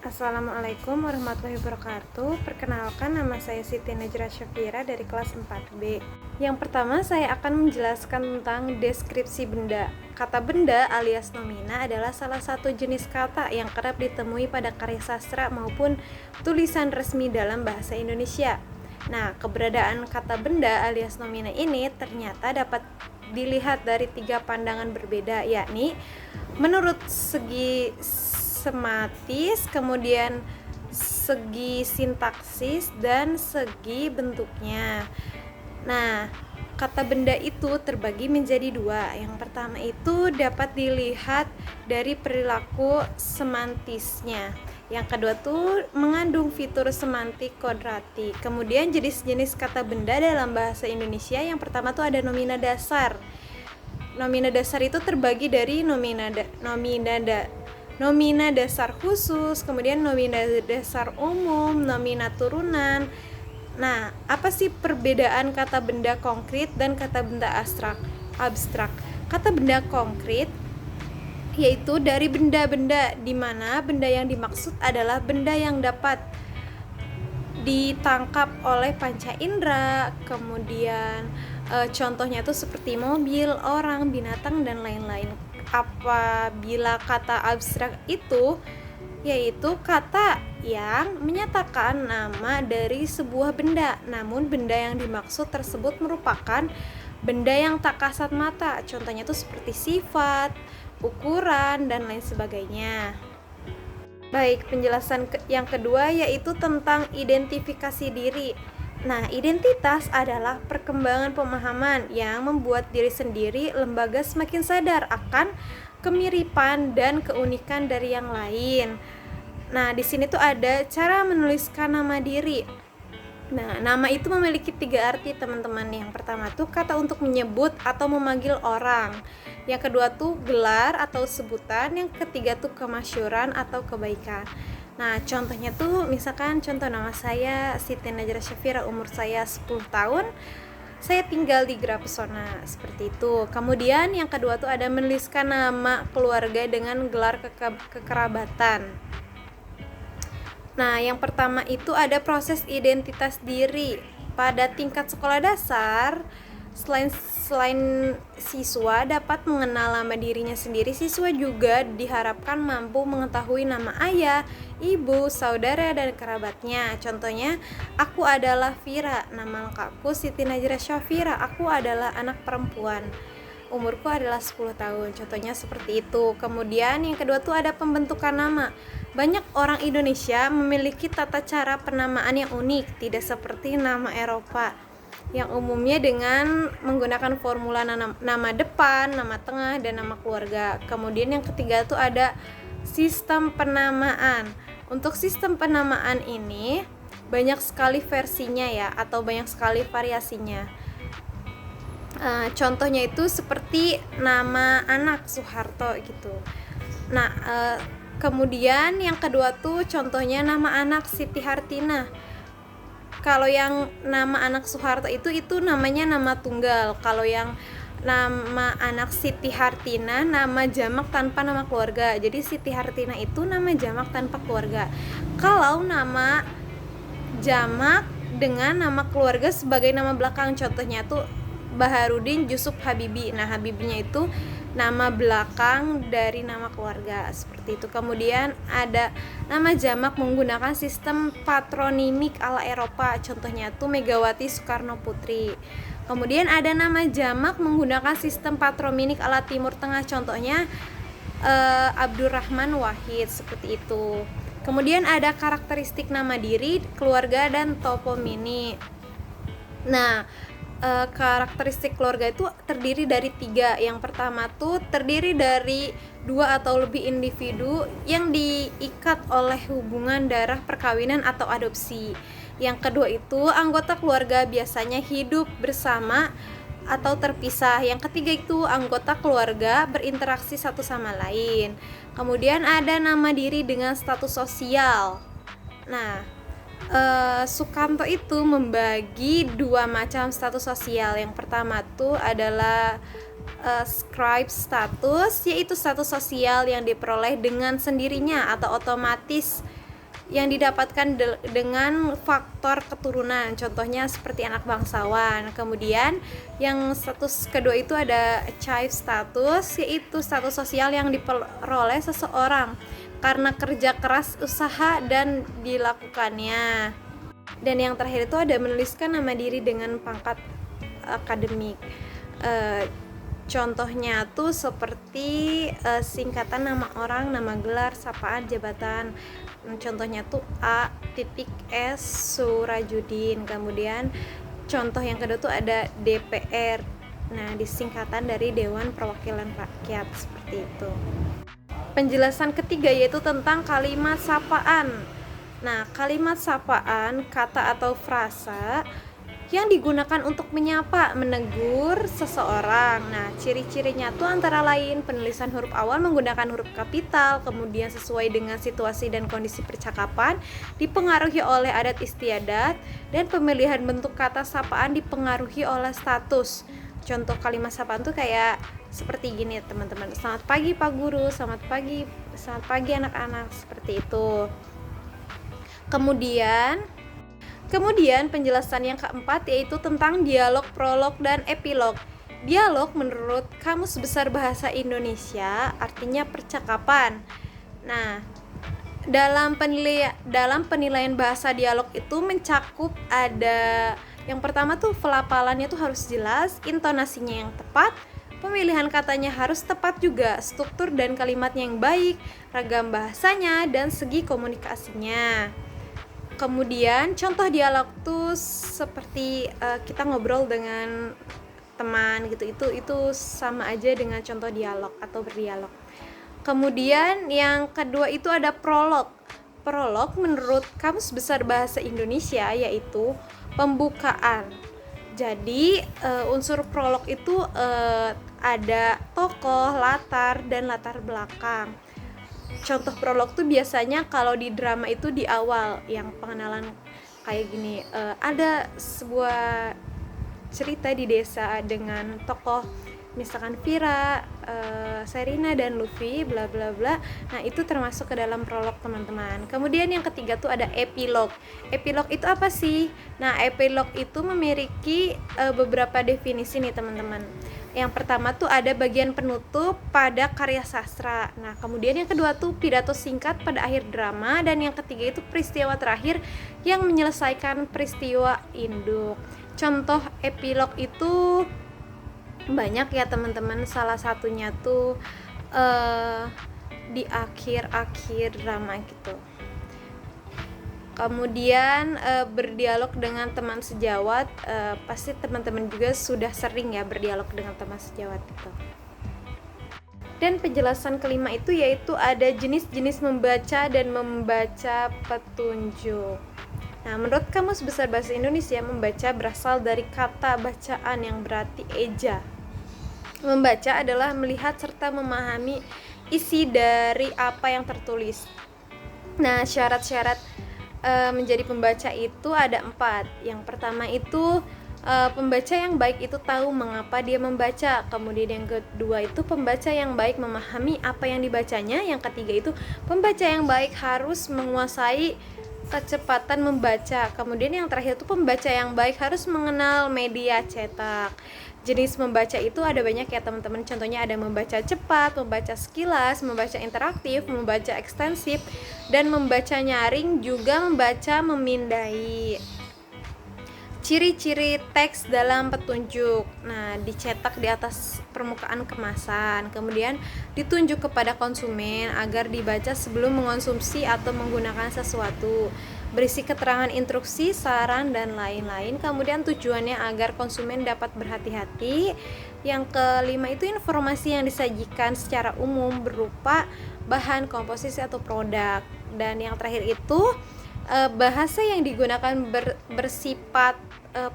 Assalamualaikum warahmatullahi wabarakatuh. Perkenalkan, nama saya Siti Najra Syafira dari kelas 4B. Yang pertama, saya akan menjelaskan tentang deskripsi benda. Kata benda alias nomina adalah salah satu jenis kata yang kerap ditemui pada karya sastra maupun tulisan resmi dalam bahasa Indonesia. Nah, keberadaan kata benda alias nomina ini ternyata dapat dilihat dari 3 pandangan berbeda, yakni menurut segi sematis, kemudian segi sintaksis, dan segi bentuknya. Nah, kata benda itu terbagi menjadi 2. Yang pertama itu dapat dilihat dari perilaku semantisnya. Yang kedua tuh mengandung fitur semantik kodratik. Kemudian jenis-jenis kata benda dalam bahasa Indonesia, yang pertama tuh ada nomina dasar. Nomina dasar itu terbagi dari nomina dasar khusus, kemudian nomina dasar umum, nomina turunan. Nah, apa sih perbedaan kata benda konkret dan kata benda abstrak? Kata benda konkret yaitu dari benda-benda, di mana benda yang dimaksud adalah benda yang dapat ditangkap oleh panca indera, kemudian contohnya itu seperti mobil, orang, binatang, dan lain-lain. Apabila kata abstrak itu yaitu kata yang menyatakan nama dari sebuah benda, namun benda yang dimaksud tersebut merupakan benda yang tak kasat mata. Contohnya itu seperti sifat, ukuran, dan lain sebagainya. Baik, penjelasan yang kedua yaitu tentang identifikasi diri. Nah, identitas adalah perkembangan pemahaman yang membuat diri sendiri lembaga semakin sadar akan kemiripan dan keunikan dari yang lain. Nah, di sini tuh ada cara menuliskan nama diri. Nah, nama itu memiliki 3 arti, teman-teman. Yang pertama tuh kata untuk menyebut atau memanggil orang. Yang kedua tuh gelar atau sebutan. Yang ketiga tuh kemasyhuran atau kebaikan. Nah, contohnya tuh misalkan contoh nama saya Siti Najra Syafira, umur saya 10 tahun. Saya tinggal di Gera Pesona, seperti itu. Kemudian yang kedua tuh ada menuliskan nama keluarga dengan gelar kekerabatan. Nah, yang pertama itu ada proses identitas diri. Pada tingkat sekolah dasar, selain siswa dapat mengenal nama dirinya sendiri, siswa juga diharapkan mampu mengetahui nama ayah, ibu, saudara, dan kerabatnya. Contohnya, aku adalah Vira, nama lengkapku Siti Najra Syafira, aku adalah anak perempuan, umurku adalah 10 tahun. Contohnya seperti itu. Kemudian yang kedua tuh ada pembentukan nama. Banyak orang Indonesia memiliki tata cara penamaan yang unik, tidak seperti nama Eropa yang umumnya dengan menggunakan formula nama depan, nama tengah, dan nama keluarga. Kemudian yang ketiga tuh ada sistem penamaan. Untuk sistem penamaan ini banyak sekali versinya ya, atau banyak sekali variasinya. Contohnya itu seperti nama anak Soeharto gitu. Nah, kemudian yang kedua tuh contohnya nama anak Siti Hartina. Kalau yang nama anak Soeharto itu namanya nama tunggal. Kalau yang nama anak Siti Hartina nama jamak tanpa nama keluarga. Jadi Siti Hartina itu nama jamak tanpa keluarga. Kalau nama jamak dengan nama keluarga sebagai nama belakang, contohnya tuh Baharudin Yusuf Habibi. Nah, Habibinya itu nama belakang dari nama keluarga, seperti itu. Kemudian ada nama jamak menggunakan sistem patronimik ala Eropa, contohnya tuh Megawati Soekarno Putri. Kemudian ada nama jamak menggunakan sistem patronimik ala Timur Tengah, contohnya Abdurrahman Wahid, seperti itu. Kemudian ada karakteristik nama diri, keluarga, dan toponimi. Nah, karakteristik keluarga itu terdiri dari 3. Yang pertama tuh terdiri dari 2 atau lebih individu yang diikat oleh hubungan darah perkawinan atau adopsi. Yang kedua itu anggota keluarga biasanya hidup bersama atau terpisah. Yang ketiga itu anggota keluarga berinteraksi satu sama lain. Kemudian ada nama diri dengan status sosial. Nah, Sukanto itu membagi 2 macam status sosial. Yang pertama tuh adalah scribe status, yaitu status sosial yang diperoleh dengan sendirinya atau otomatis yang didapatkan dengan faktor keturunan, contohnya seperti anak bangsawan. Kemudian yang status kedua itu ada child status, yaitu status sosial yang diperoleh seseorang karena kerja keras, usaha, dan dilakukannya. Dan yang terakhir itu ada menuliskan nama diri dengan pangkat akademik. Contohnya tuh seperti singkatan nama orang, nama gelar, sapaan, jabatan. Contohnya tuh A titik S Surajudin. Kemudian contoh yang kedua tuh ada DPR. Nah, disingkatan dari Dewan Perwakilan Rakyat, seperti itu. Penjelasan ketiga yaitu tentang kalimat sapaan. Nah, kalimat sapaan kata atau frasa yang digunakan untuk menyapa, menegur seseorang. Nah, ciri-cirinya tuh antara lain penulisan huruf awal menggunakan huruf kapital, kemudian sesuai dengan situasi dan kondisi percakapan, dipengaruhi oleh adat istiadat, dan pemilihan bentuk kata sapaan dipengaruhi oleh status. Contoh kalimat sapaan tuh kayak seperti gini, teman-teman. Selamat pagi Pak Guru, selamat pagi anak-anak, seperti itu. Kemudian penjelasan yang keempat yaitu tentang dialog, prolog, dan epilog. Dialog menurut Kamus Besar Bahasa Indonesia artinya percakapan. Nah, dalam penilaian bahasa dialog itu mencakup ada yang pertama tuh pelafalannya tuh harus jelas, intonasinya yang tepat, pemilihan katanya harus tepat juga, struktur dan kalimatnya yang baik, ragam bahasanya, dan segi komunikasinya. Kemudian contoh dialog tuh seperti kita ngobrol dengan teman gitu, itu sama aja dengan contoh dialog atau berdialog. Kemudian yang kedua itu ada prolog. Prolog menurut Kamus Besar Bahasa Indonesia yaitu pembukaan. Jadi unsur prolog itu ada tokoh, latar, dan latar belakang. Contoh prolog tuh biasanya kalau di drama itu di awal, yang pengenalan kayak gini, ada sebuah cerita di desa dengan tokoh misalkan Vira, Serina, dan Luffy, bla bla bla. Nah, itu termasuk ke dalam prolog, teman-teman. Kemudian yang ketiga tuh ada epilog. Epilog itu apa sih? Nah, epilog itu memiliki beberapa definisi nih, teman-teman. Yang pertama tuh ada bagian penutup pada karya sastra. Nah, kemudian yang kedua tuh pidato singkat pada akhir drama, dan yang ketiga itu peristiwa terakhir yang menyelesaikan peristiwa induk. Contoh epilog itu banyak ya, teman-teman. Salah satunya tuh di akhir drama gitu. Kemudian berdialog dengan teman sejawat, pasti teman-teman juga sudah sering ya berdialog dengan teman sejawat itu. Dan penjelasan kelima itu yaitu ada jenis-jenis membaca dan membaca petunjuk. Nah, menurut Kamus Besar Bahasa Indonesia, membaca berasal dari kata bacaan yang berarti eja. Membaca adalah melihat serta memahami isi dari apa yang tertulis. Nah, syarat-syarat menjadi pembaca itu ada 4. Yang pertama itu pembaca yang baik itu tahu mengapa dia membaca. Kemudian yang kedua itu pembaca yang baik memahami apa yang dibacanya. Yang ketiga itu pembaca yang baik harus menguasai kecepatan membaca. Kemudian yang terakhir itu pembaca yang baik harus mengenal media cetak. Jenis membaca itu ada banyak ya, teman-teman. Contohnya ada membaca cepat, membaca sekilas, membaca interaktif, membaca ekstensif, dan membaca nyaring, juga membaca memindai. Ciri-ciri teks dalam petunjuk. Nah, dicetak di atas permukaan kemasan, kemudian ditunjuk kepada konsumen agar dibaca sebelum mengonsumsi atau menggunakan sesuatu. Berisi keterangan instruksi, saran, dan lain-lain. Kemudian tujuannya agar konsumen dapat berhati-hati. Yang kelima itu informasi yang disajikan secara umum berupa bahan, komposisi, atau produk. Dan yang terakhir itu bahasa yang digunakan bersifat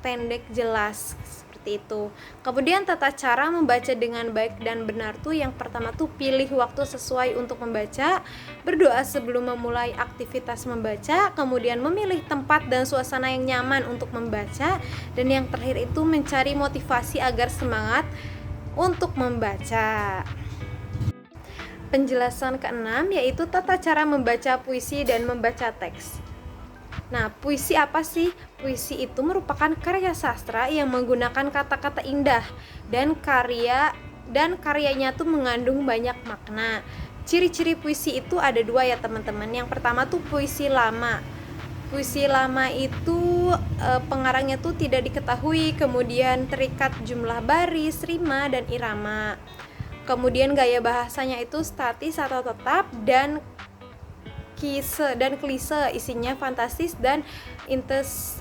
pendek, jelas, seperti itu. Kemudian tata cara membaca dengan baik dan benar tuh yang pertama tuh pilih waktu sesuai untuk membaca, berdoa sebelum memulai aktivitas membaca, kemudian memilih tempat dan suasana yang nyaman untuk membaca, dan yang terakhir itu mencari motivasi agar semangat untuk membaca. penjelasan keenam yaitu tata cara membaca puisi dan membaca teks. Nah, puisi apa sih? Puisi itu merupakan karya sastra yang menggunakan kata-kata indah dan karyanya tuh mengandung banyak makna. Ciri-ciri puisi itu ada dua ya teman-teman. Yang pertama tuh puisi lama. Puisi lama itu pengarangnya tuh tidak diketahui, kemudian terikat jumlah baris, rima, dan irama. Kemudian gaya bahasanya itu statis atau tetap dan klise, isinya fantastis dan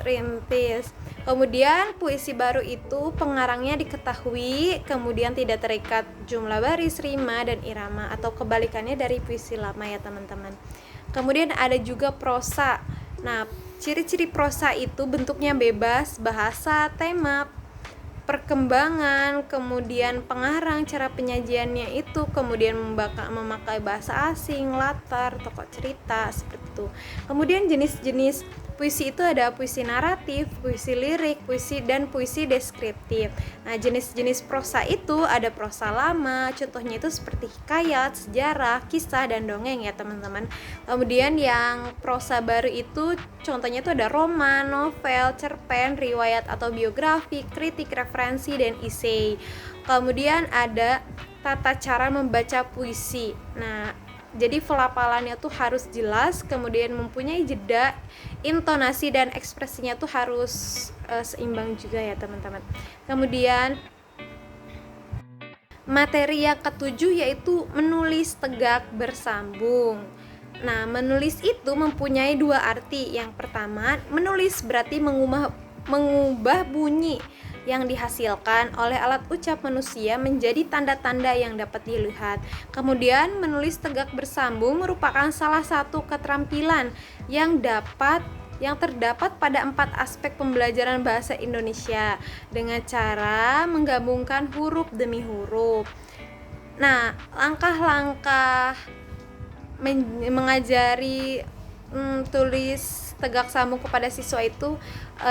rintis. Kemudian puisi baru itu pengarangnya diketahui, kemudian tidak terikat jumlah baris, rima, dan irama, atau kebalikannya dari puisi lama ya teman-teman. Kemudian ada juga prosa. Nah, ciri-ciri prosa itu bentuknya bebas, bahasa, tema, perkembangan, kemudian pengarang, cara penyajiannya itu, kemudian memakai bahasa asing, latar, tokoh cerita, seperti itu. Kemudian jenis-jenis puisi itu ada puisi naratif, puisi lirik, puisi deskriptif. Nah, jenis-jenis prosa itu ada prosa lama, contohnya itu seperti hikayat, sejarah, kisah, dan dongeng ya teman-teman. Kemudian yang prosa baru itu contohnya itu ada roman, novel, cerpen, riwayat atau biografi, kritik, referensi, dan esai. Kemudian ada tata cara membaca puisi. Nah, jadi pelafalannya tuh harus jelas, kemudian mempunyai jeda, intonasi dan ekspresinya tuh harus seimbang juga ya teman-teman. Kemudian materi yang ketujuh yaitu menulis tegak bersambung. Nah, menulis itu mempunyai dua arti. Yang pertama, menulis berarti mengubah bunyi yang dihasilkan oleh alat ucap manusia menjadi tanda-tanda yang dapat dilihat. Kemudian menulis tegak bersambung merupakan salah satu keterampilan yang terdapat pada 4 aspek pembelajaran bahasa Indonesia dengan cara menggabungkan huruf demi huruf. Nah, langkah-langkah mengajari tulis tegak sambung kepada siswa itu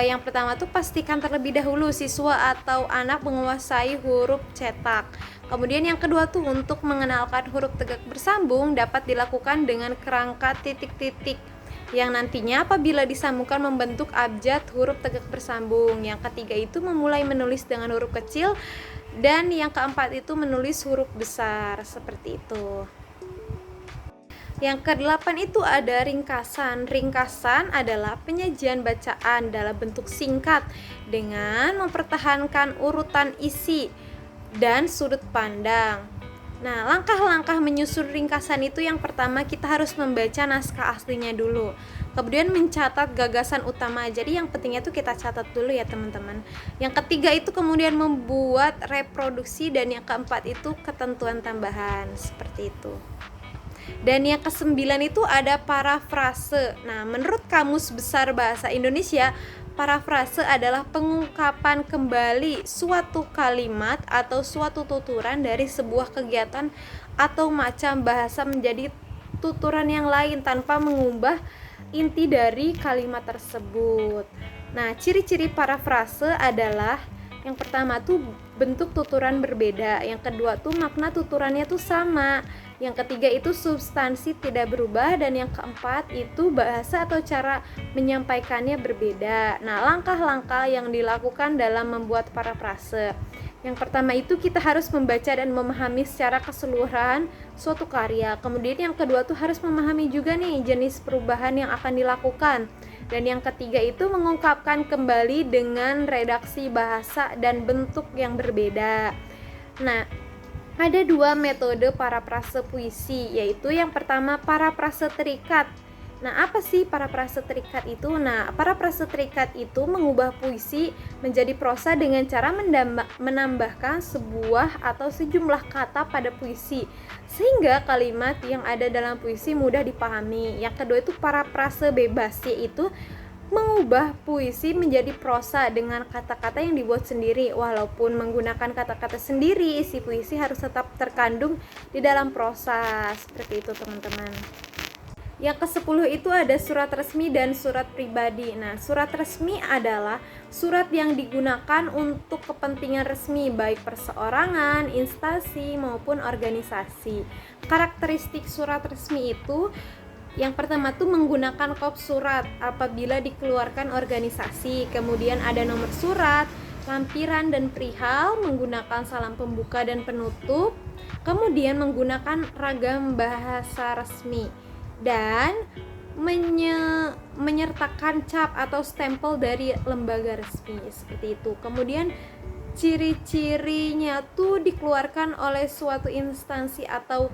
yang pertama tuh pastikan terlebih dahulu siswa atau anak menguasai huruf cetak. Kemudian yang kedua tuh untuk mengenalkan huruf tegak bersambung dapat dilakukan dengan kerangka titik-titik yang nantinya apabila disambungkan membentuk abjad huruf tegak bersambung. Yang ketiga itu memulai menulis dengan huruf kecil, dan yang keempat itu menulis huruf besar, seperti itu. Yang ke-8 itu ada ringkasan. Ringkasan adalah penyajian bacaan dalam bentuk singkat dengan mempertahankan urutan isi dan sudut pandang. Nah, langkah-langkah menyusun ringkasan itu yang pertama kita harus membaca naskah aslinya dulu. Kemudian mencatat gagasan utama. Jadi yang pentingnya itu kita catat dulu ya teman-teman. Yang ketiga itu kemudian membuat reproduksi, dan yang keempat itu ketentuan tambahan, seperti itu. Dan yang ke-9 itu ada parafrase. Nah, menurut Kamus Besar Bahasa Indonesia, parafrase adalah pengungkapan kembali suatu kalimat atau suatu tuturan dari sebuah kegiatan atau macam bahasa menjadi tuturan yang lain tanpa mengubah inti dari kalimat tersebut. Nah, ciri-ciri parafrase adalah yang pertama tuh bentuk tuturan berbeda, yang kedua tuh makna tuturannya tuh sama, yang ketiga itu substansi tidak berubah, dan yang keempat itu bahasa atau cara menyampaikannya berbeda. Nah, langkah-langkah yang dilakukan dalam membuat parafrase. Yang pertama itu kita harus membaca dan memahami secara keseluruhan suatu karya. Kemudian yang kedua tuh harus memahami juga nih jenis perubahan yang akan dilakukan. Dan yang ketiga itu mengungkapkan kembali dengan redaksi bahasa dan bentuk yang berbeda. Nah, ada 2 metode parafrase puisi, yaitu yang pertama parafrase terikat. Nah, apa sih parafrase terikat itu? Nah, parafrase terikat itu mengubah puisi menjadi prosa dengan cara menambahkan sebuah atau sejumlah kata pada puisi, sehingga kalimat yang ada dalam puisi mudah dipahami. Yang kedua itu parafrase bebas, yaitu mengubah puisi menjadi prosa dengan kata-kata yang dibuat sendiri. Walaupun menggunakan kata-kata sendiri, isi puisi harus tetap terkandung di dalam prosa. Seperti itu teman-teman. Yang ke-10 itu ada surat resmi dan surat pribadi. Nah, surat resmi adalah surat yang digunakan untuk kepentingan resmi baik perseorangan, instansi maupun organisasi. Karakteristik surat resmi itu yang pertama tuh menggunakan kop surat apabila dikeluarkan organisasi. Kemudian ada nomor surat, lampiran dan perihal, menggunakan salam pembuka dan penutup. Kemudian menggunakan ragam bahasa resmi dan menyertakan cap atau stempel dari lembaga resmi seperti itu. Kemudian ciri-cirinya tuh dikeluarkan oleh suatu instansi atau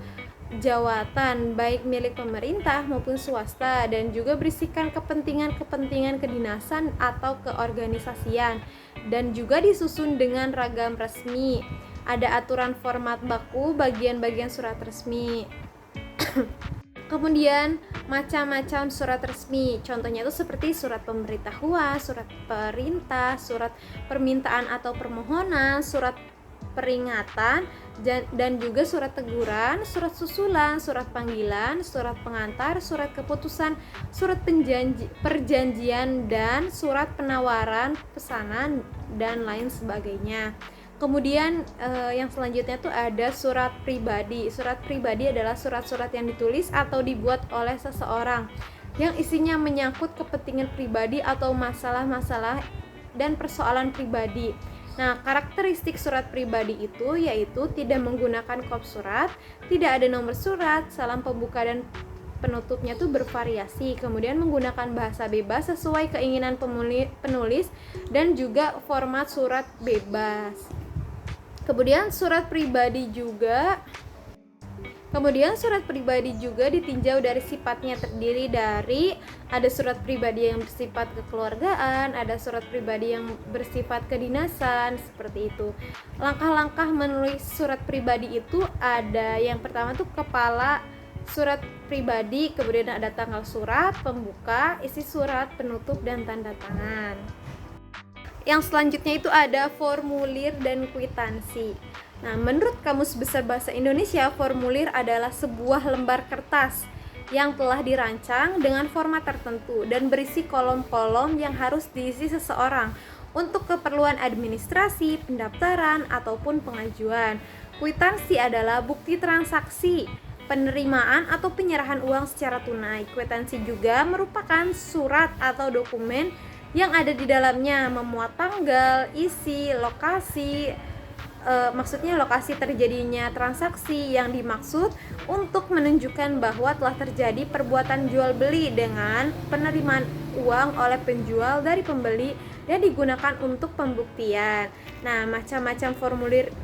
jawatan baik milik pemerintah maupun swasta dan juga berisikan kepentingan-kepentingan kedinasan atau keorganisasian dan juga disusun dengan ragam resmi. Ada aturan format baku bagian-bagian surat resmi. Kemudian macam-macam surat resmi, contohnya itu seperti surat pemberitahuan, surat perintah, surat permintaan atau permohonan, surat peringatan, dan juga surat teguran, surat susulan, surat panggilan, surat pengantar, surat keputusan, surat perjanjian, dan surat penawaran, pesanan, dan lain sebagainya. Kemudian yang selanjutnya tuh ada surat pribadi. Surat pribadi adalah surat-surat yang ditulis atau dibuat oleh seseorang yang isinya menyangkut kepentingan pribadi atau masalah-masalah dan persoalan pribadi. Nah, karakteristik surat pribadi itu yaitu tidak menggunakan kop surat, tidak ada nomor surat, salam pembuka dan penutupnya tuh bervariasi, kemudian menggunakan bahasa bebas sesuai keinginan penulis dan juga format surat bebas. Kemudian surat pribadi juga ditinjau dari sifatnya, terdiri dari ada surat pribadi yang bersifat kekeluargaan, ada surat pribadi yang bersifat kedinasan, seperti itu. Langkah-langkah menulis surat pribadi itu ada yang pertama tuh kepala surat pribadi, kemudian ada tanggal surat, pembuka, isi surat, penutup, dan tanda tangan. Yang selanjutnya itu ada formulir dan kwitansi. Nah, menurut Kamus Besar Bahasa Indonesia, formulir adalah sebuah lembar kertas yang telah dirancang dengan format tertentu dan berisi kolom-kolom yang harus diisi seseorang untuk keperluan administrasi, pendaftaran, ataupun pengajuan. Kwitansi adalah bukti transaksi, penerimaan atau penyerahan uang secara tunai. Kwitansi juga merupakan surat atau dokumen yang ada di dalamnya memuat tanggal, isi, lokasi, maksudnya lokasi terjadinya transaksi yang dimaksud untuk menunjukkan bahwa telah terjadi perbuatan jual beli dengan penerimaan uang oleh penjual dari pembeli dan digunakan untuk pembuktian. Nah, macam-macam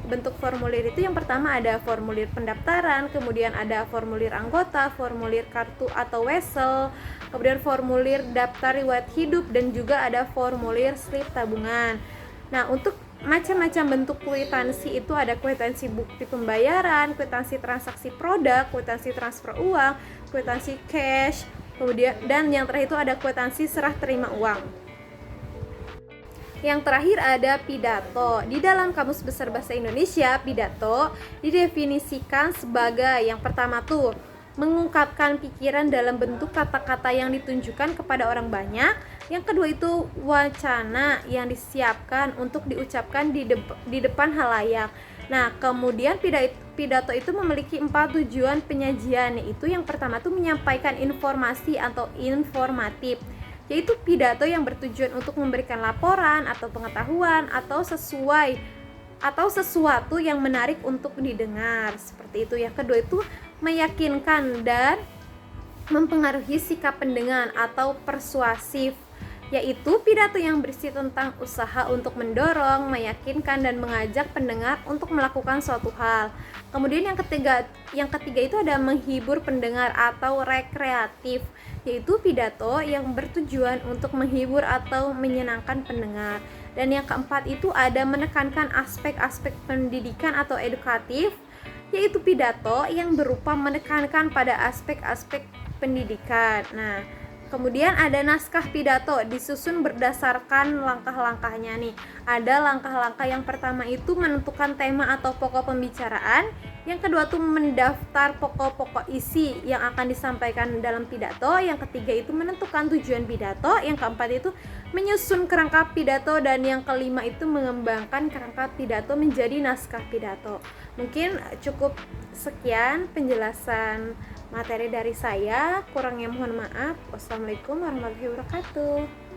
bentuk formulir itu yang pertama ada formulir pendaftaran, kemudian ada formulir anggota, formulir kartu atau wesel, kemudian formulir daftar riwayat hidup, dan juga ada formulir slip tabungan. Nah, untuk macam-macam bentuk kwitansi itu ada kwitansi bukti pembayaran, kwitansi transaksi produk, kwitansi transfer uang, kwitansi cash, kemudian dan yang terakhir itu ada kwitansi serah terima uang. Yang terakhir ada pidato. Di dalam Kamus Besar Bahasa Indonesia, pidato didefinisikan sebagai yang pertama tuh mengungkapkan pikiran dalam bentuk kata-kata yang ditunjukkan kepada orang banyak. Yang kedua itu wacana yang disiapkan untuk diucapkan di depan halayak. Nah, kemudian pidato itu memiliki 4 tujuan penyajian, yaitu yang pertama tuh menyampaikan informasi atau informatif, yaitu pidato yang bertujuan untuk memberikan laporan atau pengetahuan atau sesuatu yang menarik untuk didengar, seperti itu. Yang kedua itu meyakinkan dan mempengaruhi sikap pendengar atau persuasif, yaitu pidato yang berisi tentang usaha untuk mendorong, meyakinkan, dan mengajak pendengar untuk melakukan suatu hal. Kemudian yang ketiga itu ada menghibur pendengar atau rekreatif, yaitu pidato yang bertujuan untuk menghibur atau menyenangkan pendengar. Dan yang keempat itu ada menekankan aspek-aspek pendidikan atau edukatif, yaitu pidato yang berupa menekankan pada aspek-aspek pendidikan. Nah, Kemudian ada naskah pidato, disusun berdasarkan langkah-langkahnya nih. Ada langkah-langkah yang pertama itu menentukan tema atau pokok pembicaraan. Yang kedua tuh mendaftar pokok-pokok isi yang akan disampaikan dalam pidato. Yang ketiga itu menentukan tujuan pidato. Yang keempat itu menyusun kerangka pidato. Dan yang kelima itu mengembangkan kerangka pidato menjadi naskah pidato. Mungkin cukup sekian penjelasan materi dari saya, kurangnya mohon maaf. Wassalamualaikum warahmatullahi wabarakatuh.